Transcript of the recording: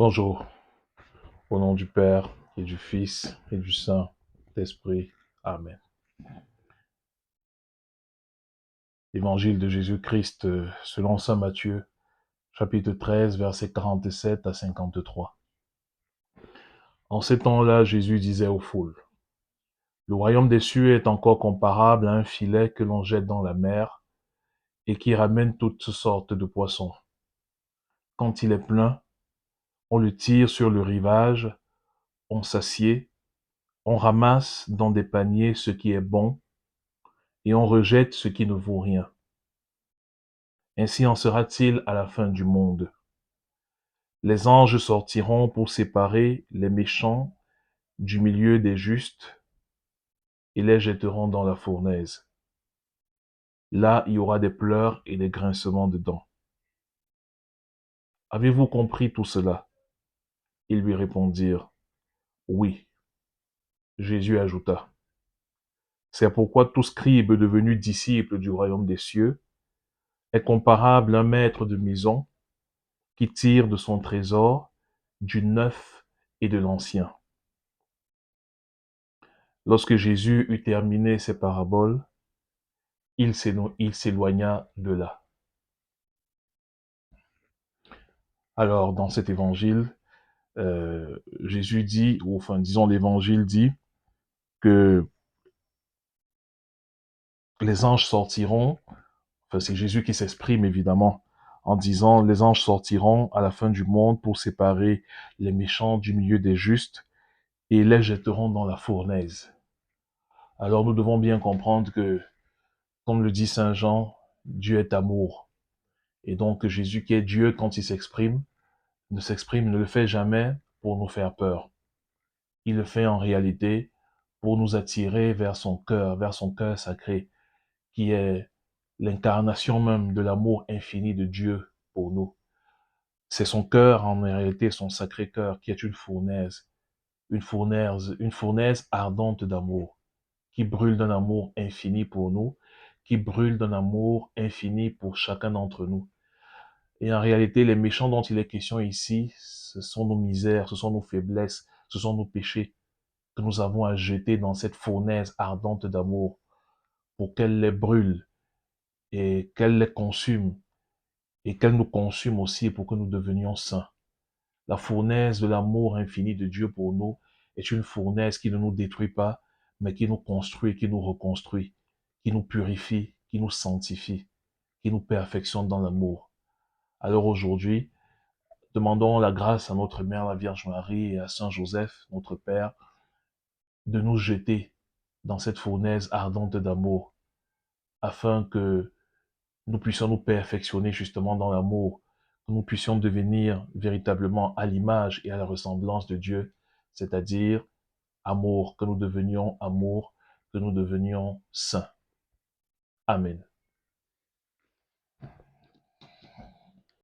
Bonjour, au nom du Père et du Fils et du Saint-Esprit. Amen. Évangile de Jésus-Christ selon saint Matthieu, chapitre 13, versets 47 à 53. En ces temps-là, Jésus disait aux foules, « Le royaume des cieux est encore comparable à un filet que l'on jette dans la mer et qui ramène toutes sortes de poissons. Quand il est plein, on le tire sur le rivage, on s'assied, on ramasse dans des paniers ce qui est bon et on rejette ce qui ne vaut rien. Ainsi en sera-t-il à la fin du monde. Les anges sortiront pour séparer les méchants du milieu des justes et les jetteront dans la fournaise. Là, il y aura des pleurs et des grincements de dents. Avez-vous compris tout cela? Ils lui répondirent, oui. Jésus ajouta, c'est pourquoi tout scribe devenu disciple du royaume des cieux est comparable à un maître de maison qui tire de son trésor du neuf et de l'ancien. Lorsque Jésus eut terminé ses paraboles, il s'éloigna de là. Alors, dans cet évangile, Jésus dit, ou enfin, disons, l'évangile dit que les anges sortiront, enfin, c'est Jésus qui s'exprime évidemment, en disant, les anges sortiront à la fin du monde pour séparer les méchants du milieu des justes et les jetteront dans la fournaise. Alors, nous devons bien comprendre que, comme le dit Saint Jean, Dieu est amour. Et donc, Jésus qui est Dieu, quand il ne le fait jamais pour nous faire peur. Il le fait en réalité pour nous attirer vers son cœur sacré, qui est l'incarnation même de l'amour infini de Dieu pour nous. C'est son cœur, en réalité, son sacré cœur, qui est une fournaise ardente d'amour, qui brûle d'un amour infini pour nous, qui brûle d'un amour infini pour chacun d'entre nous. Et en réalité, les méchants dont il est question ici, ce sont nos misères, ce sont nos faiblesses, ce sont nos péchés que nous avons à jeter dans cette fournaise ardente d'amour pour qu'elle les brûle et qu'elle les consume et qu'elle nous consume aussi pour que nous devenions saints. La fournaise de l'amour infini de Dieu pour nous est une fournaise qui ne nous détruit pas, mais qui nous construit, qui nous reconstruit, qui nous purifie, qui nous sanctifie, qui nous perfectionne dans l'amour. Alors aujourd'hui, demandons la grâce à notre Mère, la Vierge Marie, et à Saint Joseph, notre Père, de nous jeter dans cette fournaise ardente d'amour, afin que nous puissions nous perfectionner justement dans l'amour, que nous puissions devenir véritablement à l'image et à la ressemblance de Dieu, c'est-à-dire amour, que nous devenions saints. Amen.